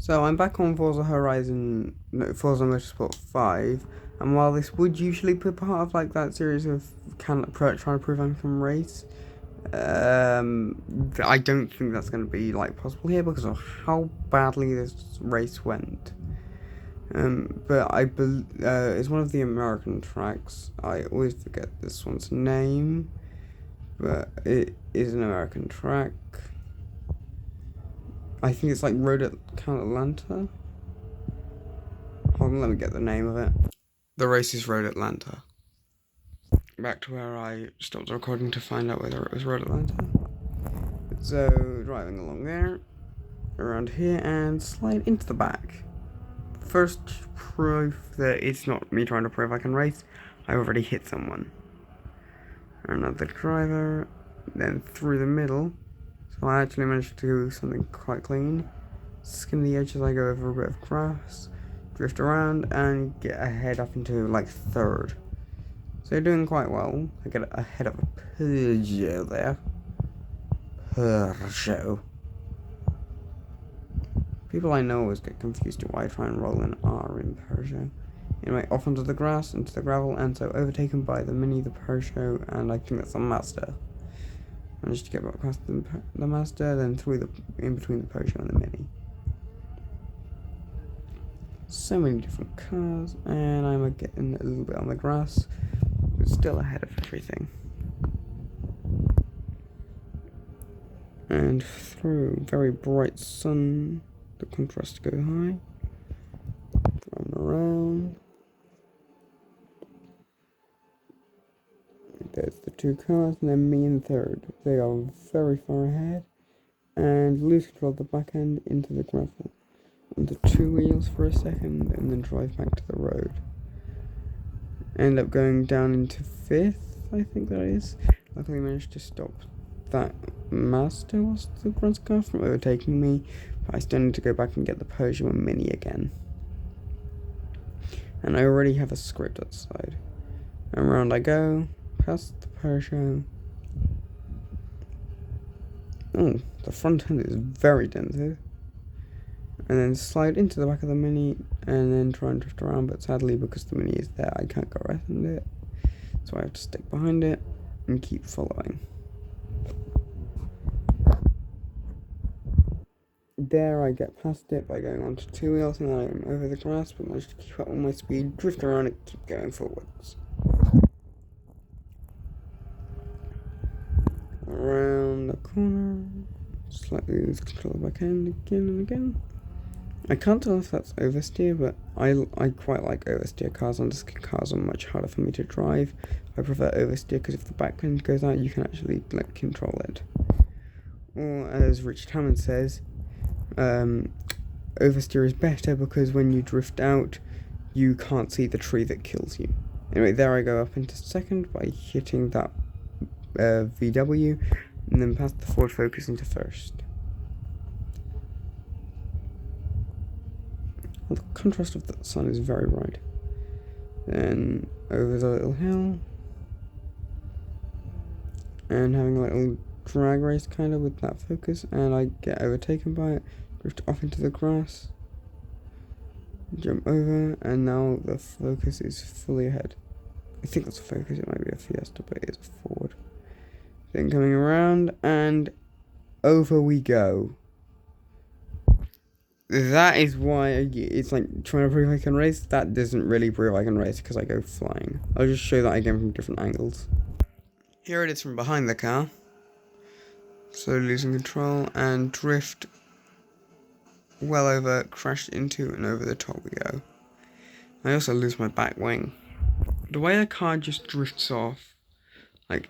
So I'm back on Forza Horizon, no, Forza Motorsport 5, and while this would usually be part of like that series of trying to prove I can race, I don't think that's going to be like possible here because of how badly this race went. But it's one of the American tracks. I always forget this one's name, but it is an American track. I think it's like Road at Count Atlanta. Hold on, let me get the name of it. The race is Road Atlanta. Back to where I stopped the recording to find out whether it was Road Atlanta. So, driving along there, around here, and slide into the back. First proof that it's not me trying to prove I can race, I already hit someone. Another driver, then through the middle, so I actually managed to do something quite clean. Skim the edge as I go over a bit of grass, drift around, and get ahead up into like third. So you're doing quite well. I get ahead of a Peugeot there. Peugeot. People I know always get confused to why I try and roll an R in Peugeot. Anyway, off onto the grass, into the gravel, and so overtaken by the Mini, the Peugeot, and I think that's a Mazda. Managed to get back past the Mazda, then through in between the Peugeot and the Mini. So many different cars, and I'm getting a little bit on the grass, but still ahead of everything. And through very bright sun, the contrast go high. Driving around. There's the two cars, and then me in third. They are very far ahead, and lose control of the back end into the gravel. Onto two wheels for a second, and then drive back to the road. End up going down into fifth, I think that is. Luckily managed to stop that Mazda was the grunt car from overtaking me, but I still need to go back and get the Peugeot Mini again. And I already have a script outside. And around I go, past the Peugeot. Oh, the front end is very dented. And then slide into the back of the Mini, and then try and drift around, but sadly because the Mini is there, I can't go around it. So I have to stick behind it and keep following. There I get past it by going onto two wheels, and then I'm over the grass, but managed to keep up on my speed, drift around and keep going forwards. Around the corner, slightly lose control of the back end again and again. I can't tell if that's oversteer, but I quite like oversteer cars. Understeer cars are much harder for me to drive. I prefer oversteer because if the back end goes out, you can actually control it. Or as Richard Hammond says, oversteer is better because when you drift out, you can't see the tree that kills you. Anyway, there I go up into second by hitting that VW, and then past the Ford Focus into first. Well, the contrast of the sun is very bright. Then over the little hill, and having a little drag race kind of with that Focus, and I get overtaken by it, drift off into the grass, jump over, and now the Focus is fully ahead. I think that's a Focus, it might be a Fiesta, but it is a Ford. Then coming around, and over we go. That is why it's like trying to prove I can race. That doesn't really prove I can race because I go flying. I'll just show that again from different angles. Here it is from behind the car. Slowly losing control and drift well over, crashed into and over the top we go. I also lose my back wing. The way the car just drifts off, like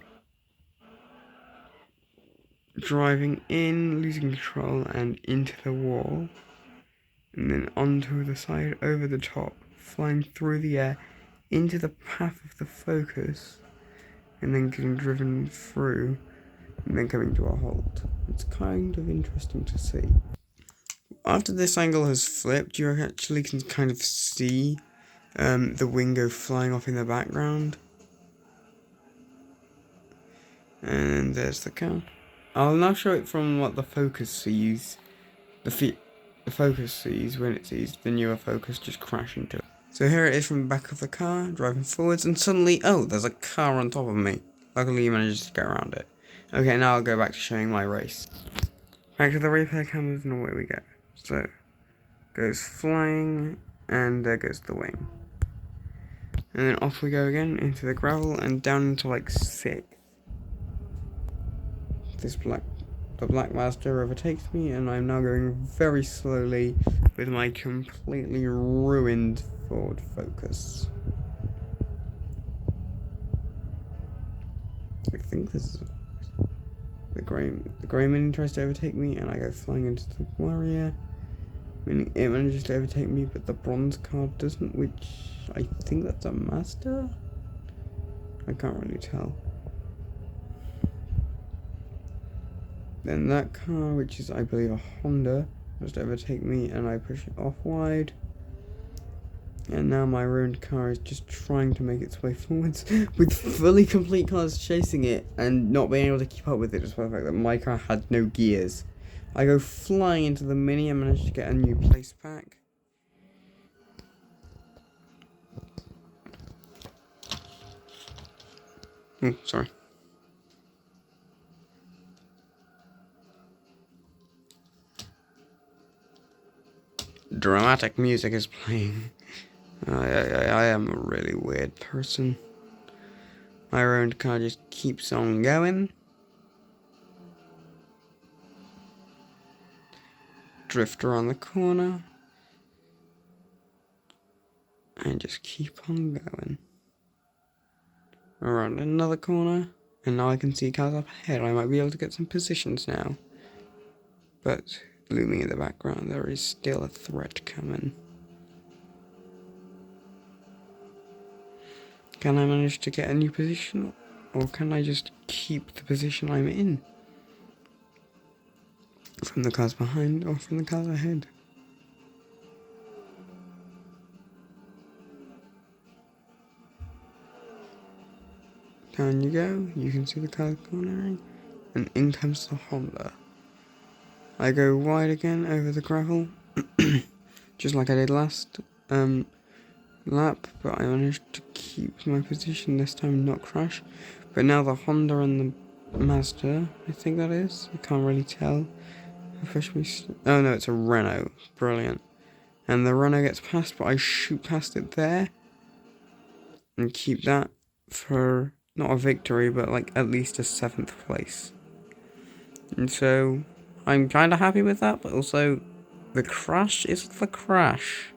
driving in, losing control and into the wall, and then onto the side, over the top, flying through the air, into the path of the Focus, and then getting driven through, and then coming to a halt. It's kind of interesting to see. After this angle has flipped, you actually can kind of see the wing go flying off in the background. And there's the car. I'll now show it from what the Focus sees. The the Focus sees when it sees the newer Focus just crash into it. So here it is from the back of the car, driving forwards, and suddenly, oh, there's a car on top of me. Luckily, you managed to get around it. Okay, now I'll go back to showing my race. Back to the repair cameras, and away we go. So, goes flying, and there goes the wing. And then off we go again, into the gravel, and down into like 6. The black Mazda overtakes me, and I'm now going very slowly with my completely ruined Ford Focus. I think this is the grey Mini tries to overtake me, and I go flying into the Warrior. It manages to overtake me, but the bronze car doesn't, which I think that's a Mazda? I can't really tell. Then that car, which is I believe a Honda, must overtake me, and I push it off wide. And now my ruined car is just trying to make its way forwards with fully complete cars chasing it and not being able to keep up with it, despite the fact that my car had no gears. I go flying into the Mini and manage to get a new place back. Oh, sorry. Dramatic music is playing. I am a really weird person. My ruined car just keeps on going. Drift around the corner. And just keep on going. Around another corner. And now I can see cars up ahead. I might be able to get some positions now. But looming in the background, there is still a threat coming. Can I manage to get a new position? Or can I just keep the position I'm in? From the cars behind or from the cars ahead? Down you go, you can see the cars cornering, and in comes the Honda. I go wide again over the gravel, just like I did last lap, but I managed to keep my position this time, not crash. But now the Honda and the Mazda, I think that is, I can't really tell. Oh no, it's a Renault, brilliant. And the Renault gets past, but I shoot past it there, and keep that for, not a victory, but like at least a 7th place. And so, I'm kind of happy with that, but also, the crash is the crash.